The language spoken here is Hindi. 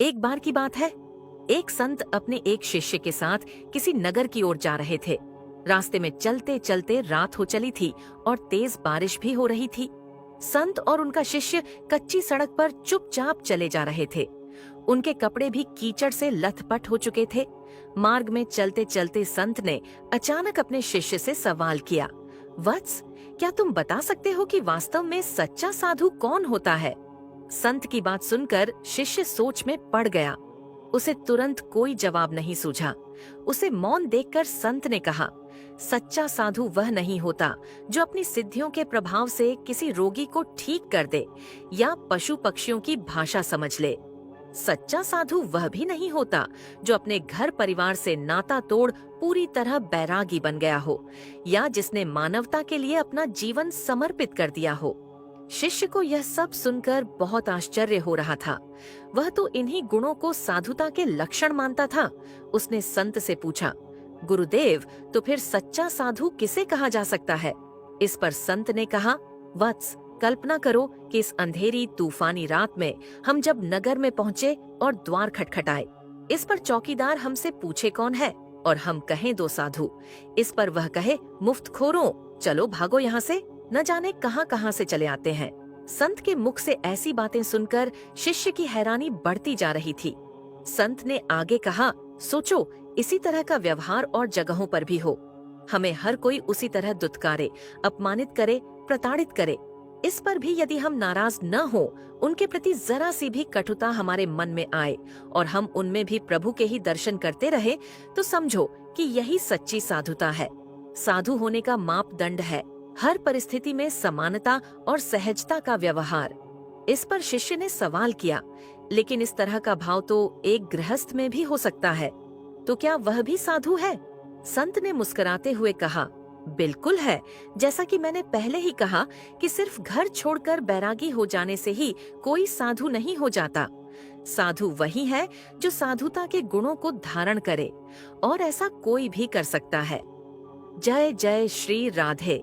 एक बार की बात है, एक संत अपने एक शिष्य के साथ किसी नगर की ओर जा रहे थे। रास्ते में चलते चलते रात हो चली थी और तेज बारिश भी हो रही थी। संत और उनका शिष्य कच्ची सड़क पर चुपचाप चले जा रहे थे। उनके कपड़े भी कीचड़ से लथपथ हो चुके थे। मार्ग में चलते चलते संत ने अचानक अपने शिष्य से सवाल किया, वत्स, क्या तुम बता सकते हो कि वास्तव में सच्चा साधु कौन होता है? संत की बात सुनकर शिष्य सोच में पड़ गया। उसे तुरंत कोई जवाब नहीं सूझा। उसे मौन देखकर संत ने कहा, सच्चा साधु वह नहीं होता जो अपनी सिद्धियों के प्रभाव से किसी रोगी को ठीक कर दे या पशु पक्षियों की भाषा समझ ले। सच्चा साधु वह भी नहीं होता जो अपने घर परिवार से नाता तोड़ पूरी तरह बैरागी बन गया हो या जिसने मानवता के लिए अपना जीवन समर्पित कर दिया हो। शिष्य को यह सब सुनकर बहुत आश्चर्य हो रहा था। वह तो इन्हीं गुणों को साधुता के लक्षण मानता था। उसने संत से पूछा, गुरुदेव, तो फिर सच्चा साधु किसे कहा जा सकता है? इस पर संत ने कहा, वत्स, कल्पना करो कि इस अंधेरी तूफानी रात में हम जब नगर में पहुंचे और द्वार खटखटाए। इस पर चौकीदार हमसे पूछे कौन है और हम कहें दो साधु। इस पर वह कहे, मुफ्तखोरों, चलो भागो यहाँ से, न जाने कहां कहां से चले आते हैं। संत के मुख से ऐसी बातें सुनकर शिष्य की हैरानी बढ़ती जा रही थी। संत ने आगे कहा, सोचो, इसी तरह का व्यवहार और जगहों पर भी हो। हमें हर कोई उसी तरह दुत्कारे, अपमानित करे, प्रताड़ित करे। इस पर भी यदि हम नाराज न हो, उनके प्रति जरा सी भी कटुता हमारे मन में आए और हम उनमें भी प्रभु के ही दर्शन करते रहे, तो समझो कि यही सच्ची साधुता है। साधु होने का मापदंड है हर परिस्थिति में समानता और सहजता का व्यवहार। इस पर शिष्य ने सवाल किया, लेकिन इस तरह का भाव तो एक गृहस्थ में भी हो सकता है, तो क्या वह भी साधु है? संत ने मुस्कुराते हुए कहा, बिल्कुल है। जैसा कि मैंने पहले ही कहा कि सिर्फ घर छोड़कर बैरागी हो जाने से ही कोई साधु नहीं हो जाता। साधु वही है जो साधुता के गुणों को धारण करे, और ऐसा कोई भी कर सकता है। जय जय श्री राधे।